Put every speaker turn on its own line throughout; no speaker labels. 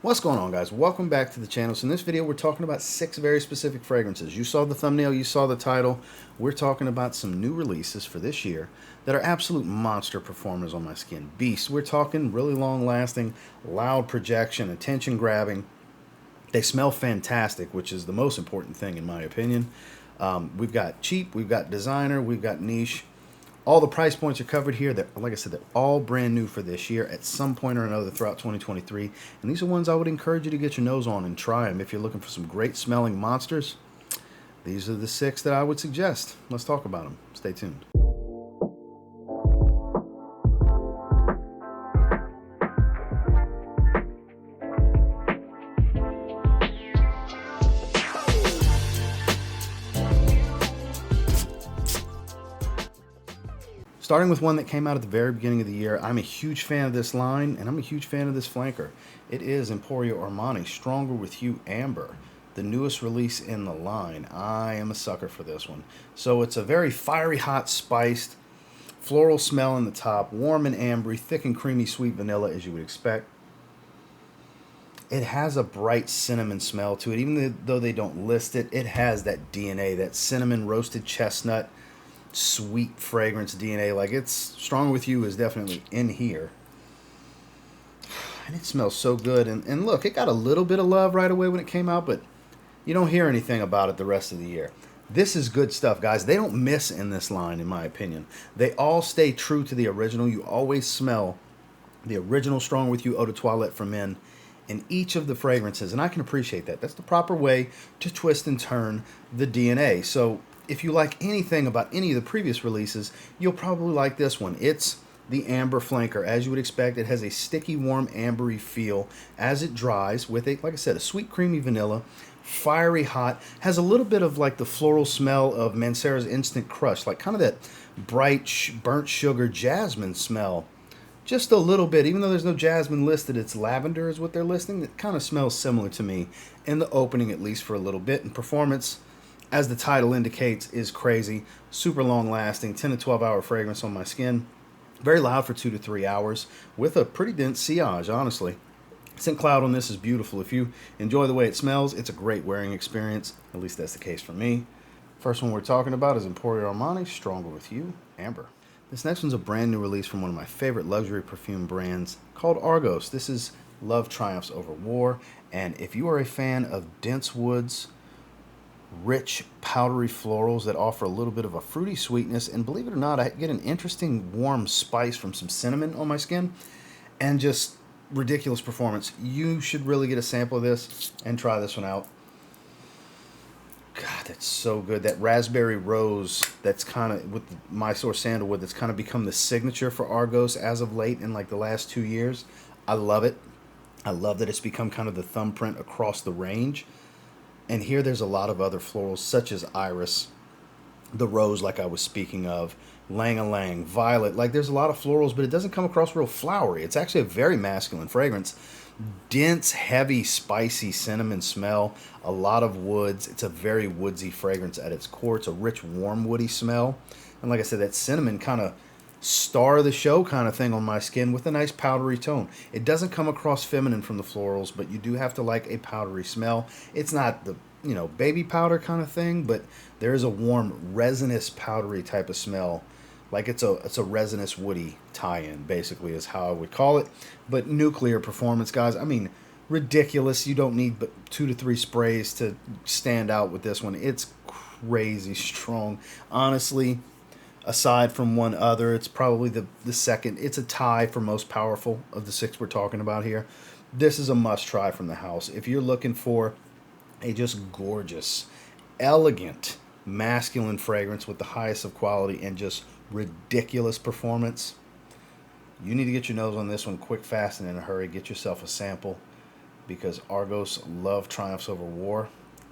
What's going on, guys? Welcome back to the channel. So in this video we're talking about 6 very specific fragrances. You saw the thumbnail, you saw the title. We're talking about some new releases for this year that are absolute monster performers on my skin. Beasts. We're talking really long lasting, loud projection, attention grabbing. They smell fantastic, which is the most important thing in my opinion. We've got cheap, we've got designer, we've got niche. All the price points are covered here. Like I said, they're all brand new for this year at some point or another throughout 2023. And these are ones I would encourage you to get your nose on and try them. If you're looking for some great smelling monsters, these are the 6 that I would suggest. Let's talk about them. Stay tuned. Starting with one that came out at the very beginning of the year, I'm a huge fan of this line, and I'm a huge fan of this flanker. It is Emporio Armani Stronger With You Amber, the newest release in the line. I am a sucker for this one. So it's a very fiery, hot, spiced, floral smell in the top, warm and ambery, thick and creamy sweet vanilla as you would expect. It has a bright cinnamon smell to it, even though they don't list it. It has that DNA, that cinnamon roasted chestnut, sweet fragrance DNA. Like, it's Strong With You is definitely in here, and it smells so good. And look, it got a little bit of love right away when it came out, but you don't hear anything about it the rest of the year. This is good stuff, guys. They don't miss in this line, in my opinion. They all stay true to the original. You always smell the original Strong With You eau de toilette for men in each of the fragrances, and I can appreciate that. That's the proper way to twist and turn the DNA. So if you like anything about any of the previous releases, you'll probably like this one. It's the Amber Flanker. As you would expect, it has a sticky, warm, ambery feel as it dries with a, like I said, a sweet, creamy vanilla, fiery hot, has a little bit of like the floral smell of Mancera's Instant Crush, like kind of that bright, burnt sugar jasmine smell. Just a little bit, even though there's no jasmine listed, it's lavender is what they're listing. It kind of smells similar to me in the opening, at least for a little bit. And performance, as the title indicates, is crazy. Super long lasting, 10 to 12 hour fragrance on my skin. Very loud for 2 to 3 hours with a pretty dense sillage, honestly. Scent cloud on this is beautiful. If you enjoy the way it smells, it's a great wearing experience. At least that's the case for me. First one we're talking about is Emporio Armani Stronger With You Amber. This next one's a brand new release from one of my favorite luxury perfume brands called Argos. This is Love Triumphs Over War. And if you are a fan of dense woods, rich powdery florals that offer a little bit of a fruity sweetness, and believe it or not, I get an interesting warm spice from some cinnamon on my skin, and just ridiculous performance, you should really get a sample of this and try this one out. God, that's so good. That raspberry rose, that's kind of with the Mysore sandalwood, that's kind of become the signature for Argos as of late in like the last 2 years. I love it. I love that it's become kind of the thumbprint across the range. And here there's a lot of other florals such as iris, the rose like I was speaking of, lang-a-lang, violet. Like, there's a lot of florals, but it doesn't come across real flowery. It's actually a very masculine fragrance. Dense, heavy, spicy cinnamon smell, a lot of woods. It's a very woodsy fragrance at its core. It's a rich, warm, woody smell. And like I said, that cinnamon kind of star of the show kind of thing on my skin with a nice powdery tone. It doesn't come across feminine from the florals, but you do have to like a powdery smell. It's not the, baby powder kind of thing, but there is a warm, resinous, powdery type of smell. Like it's a resinous, woody tie-in, basically, is how I would call it. But nuclear performance, guys, I mean, ridiculous. You don't need but 2 to 3 sprays to stand out with this one. It's crazy strong. Honestly, aside from one other, it's probably the second. It's a tie for most powerful of the 6 we're talking about here. This is a must-try from the house. If you're looking for a just gorgeous, elegant, masculine fragrance with the highest of quality and just ridiculous performance, you need to get your nose on this one quick, fast, and in a hurry. Get yourself a sample, because Argos Love Triumphs Over War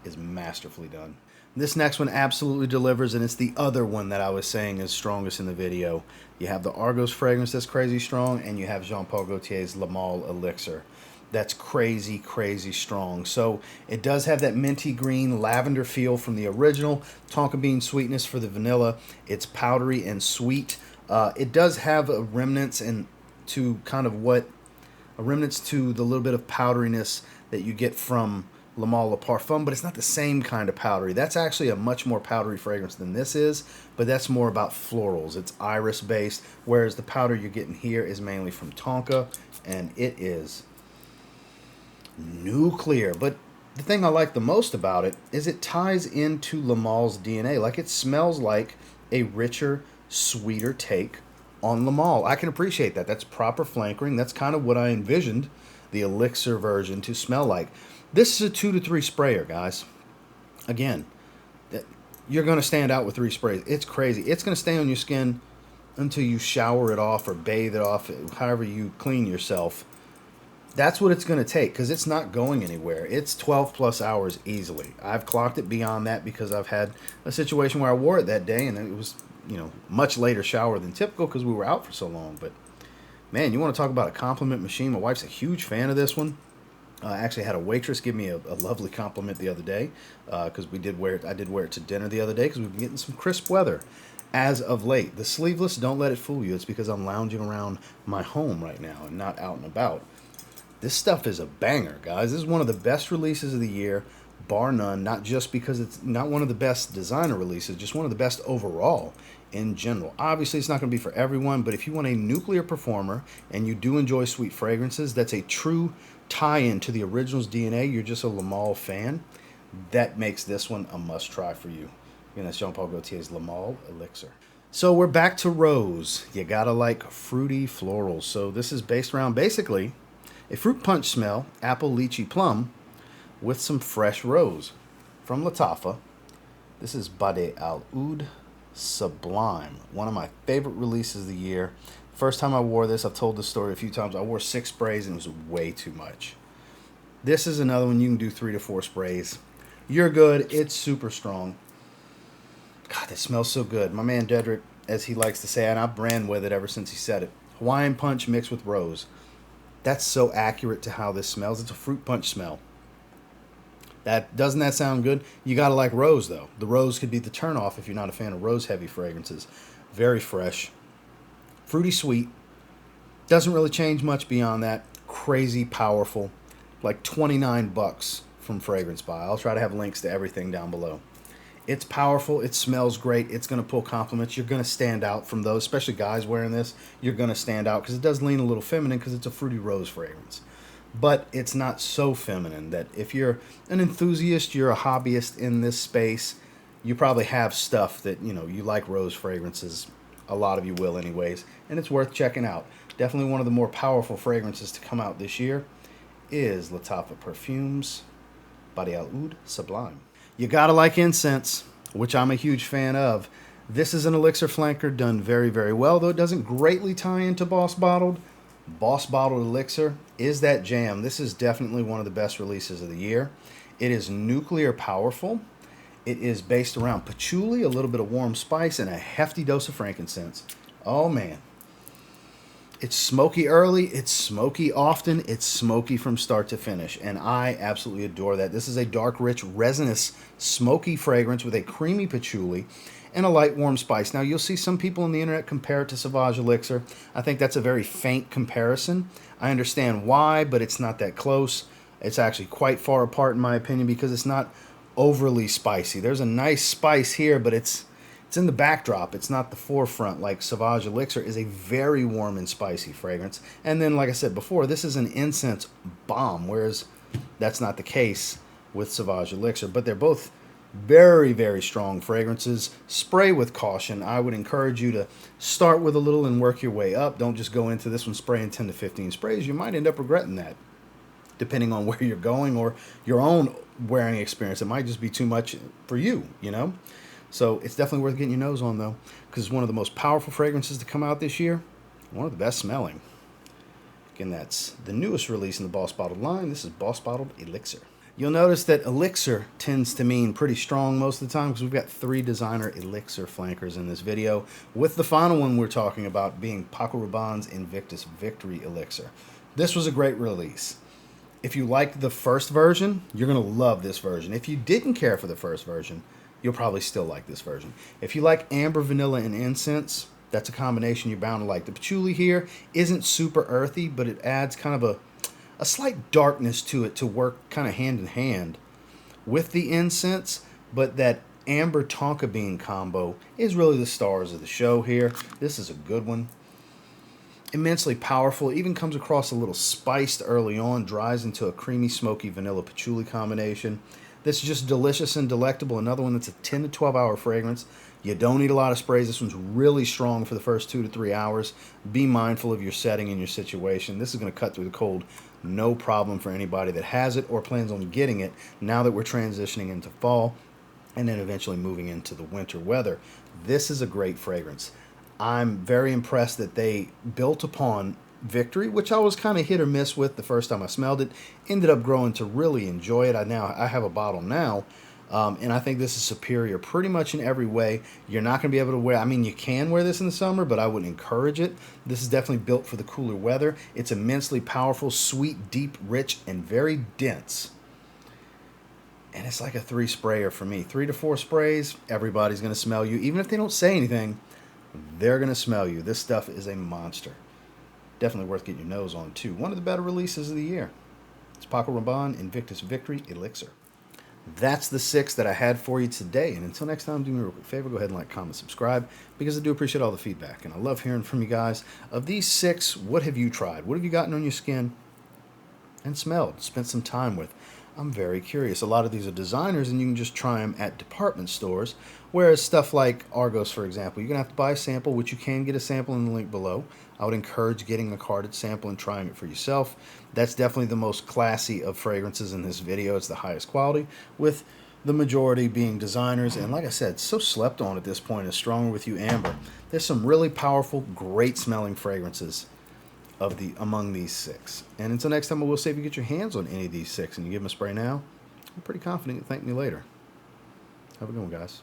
is masterfully done. This next one absolutely delivers, and it's the other one that I was saying is strongest in the video. You have the Argos fragrance that's crazy strong, and you have Jean-Paul Gaultier's Lamal Elixir. That's crazy, crazy strong. So it does have that minty green lavender feel from the original, tonka bean sweetness for the vanilla. It's powdery and sweet. It does have a remnants and to kind of what remnants to the little bit of powderiness that you get from Lamal Parfum, but it's not the same kind of powdery. That's actually a much more powdery fragrance than this is, but that's more about florals. It's iris based, whereas the powder you're getting here is mainly from Tonka, and it is nuclear. But the thing I like the most about it is it ties into Lamal's DNA. Like, it smells like a richer, sweeter take on Lamal. I can appreciate that. That's proper flankering. That's kind of what I envisioned the Elixir version to smell like. This is a 2 to 3 sprayer, guys. Again, you're going to stand out with 3 sprays. It's crazy. It's going to stay on your skin until you shower it off or bathe it off, however you clean yourself. That's what it's going to take, because it's not going anywhere. It's 12 plus hours easily. I've clocked it beyond that because I've had a situation where I wore it that day and it was, much later shower than typical because we were out for so long. But man, you want to talk about a compliment machine? My wife's a huge fan of this one. I actually had a waitress give me a lovely compliment the other day because I did wear it to dinner the other day because we've been getting some crisp weather as of late. The sleeveless, don't let it fool you. It's because I'm lounging around my home right now and not out and about. This stuff is a banger, guys. This is one of the best releases of the year, bar none. Not just because it's not one of the best designer releases, just one of the best overall in general. Obviously, it's not going to be for everyone, but if you want a nuclear performer and you do enjoy sweet fragrances, that's a true tie-in to the original's DNA, you're just a Lamal fan, that makes this one a must-try for you. Again, that's Jean-Paul Gaultier's Lamal Elixir. So we're back to rose. You gotta like fruity florals. So this is based around basically a fruit punch smell, apple, lychee, plum, with some fresh rose. From Lattafa, this is Bade'e Sublime, one of my favorite releases of the year. First time I wore this, I've told this story a few times, I wore 6 sprays and it was way too much. This is another one you can do 3 to 4 sprays. You're good. It's super strong. God, it smells so good. My man Dedrick, as he likes to say, and I've ran with it ever since he said it, Hawaiian punch mixed with rose. That's so accurate to how this smells. It's a fruit punch smell. Doesn't that sound good? You gotta like rose though. The rose could be the turnoff if you're not a fan of rose heavy fragrances. Very fresh. Fruity sweet. Doesn't really change much beyond that. Crazy powerful. Like $29 from Fragrance Buy. I'll try to have links to everything down below. It's powerful. It smells great. It's going to pull compliments. You're going to stand out from those, especially guys wearing this. You're going to stand out because it does lean a little feminine because it's a fruity rose fragrance. But it's not so feminine that if you're an enthusiast, you're a hobbyist in this space, you probably have stuff that, you like rose fragrances. A lot of you will anyways. And it's worth checking out. Definitely one of the more powerful fragrances to come out this year is Lattafa Perfumes Bade'e Sublime. You gotta like incense, which I'm a huge fan of. This is an elixir flanker done very, very well, though it doesn't greatly tie into Boss Bottled. Boss Bottled Elixir is that jam. This is definitely one of the best releases of the year. It is nuclear powerful. It is based around patchouli, a little bit of warm spice, and a hefty dose of frankincense. Oh man. It's smoky early, it's smoky often, it's smoky from start to finish, and I absolutely adore that. This is a dark, rich, resinous, smoky fragrance with a creamy patchouli and a light, warm spice. Now, you'll see some people on the internet compare it to Sauvage Elixir. I think that's a very faint comparison. I understand why, but it's not that close. It's actually quite far apart, in my opinion, because it's not overly spicy. There's a nice spice here, but it's in the backdrop. It's not the forefront like Sauvage Elixir is a very warm and spicy fragrance. And then, like I said before, this is an incense bomb, whereas that's not the case with Sauvage Elixir. But they're both very, very strong fragrances. Spray with caution. I would encourage you to start with a little and work your way up. Don't just go into this one spraying 10 to 15 sprays. You might end up regretting that, depending on where you're going or your own wearing experience. It might just be too much for you, So it's definitely worth getting your nose on, though, because it's one of the most powerful fragrances to come out this year. One of the best smelling. Again, that's the newest release in the Boss Bottled line. This is Boss Bottled Elixir. You'll notice that Elixir tends to mean pretty strong most of the time because we've got 3 designer Elixir flankers in this video, with the final one we're talking about being Paco Rabanne's Invictus Victory Elixir. This was a great release. If you liked the first version, you're going to love this version. If you didn't care for the first version, you'll probably still like this version. If you like amber, vanilla, and incense, that's a combination you're bound to like. The patchouli here isn't super earthy, but it adds kind of a slight darkness to it to work kind of hand in hand with the incense, but that amber tonka bean combo is really the stars of the show here. This is a good one. Immensely powerful. It even comes across a little spiced early on, dries into a creamy, smoky vanilla patchouli combination. This is just delicious and delectable. Another one that's a 10 to 12 hour fragrance. You don't need a lot of sprays. This one's really strong for the first 2 to 3 hours. Be mindful of your setting and your situation. This is going to cut through the cold, no problem for anybody that has it or plans on getting it now that we're transitioning into fall and then eventually moving into the winter weather. This is a great fragrance. I'm very impressed that they built upon Victory, which I was kind of hit or miss with the first time I smelled it. Ended up growing to really enjoy it. I have a bottle now, and I think this is superior pretty much in every way. You're not going to be able to wear, I mean, you can wear this in the summer, but I wouldn't encourage it. This is definitely built for the cooler weather. It's immensely powerful, sweet, deep, rich, and very dense. And it's like a 3 sprayer for me. 3 to 4 sprays, everybody's going to smell you. Even if they don't say anything, they're going to smell you. This stuff is a monster. Definitely worth getting your nose on, too. One of the better releases of the year. It's Paco Rabanne, Invictus Victory, Elixir. That's the 6 that I had for you today. And until next time, do me a real quick favor. Go ahead and like, comment, subscribe, because I do appreciate all the feedback. And I love hearing from you guys. Of these 6, what have you tried? What have you gotten on your skin and smelled, spent some time with? I'm very curious. A lot of these are designers, and you can just try them at department stores. Whereas stuff like Argos, for example, you're going to have to buy a sample, which you can get a sample in the link below. I would encourage getting a carded sample and trying it for yourself. That's definitely the most classy of fragrances in this video. It's the highest quality, with the majority being designers. And like I said, so slept on at this point is Stronger With You Amber. There's some really powerful, great smelling fragrances among these 6. And until next time, I will say if you get your hands on any of these 6 and you give them a spray now, I'm pretty confident you'll thank me later. Have a good one, guys.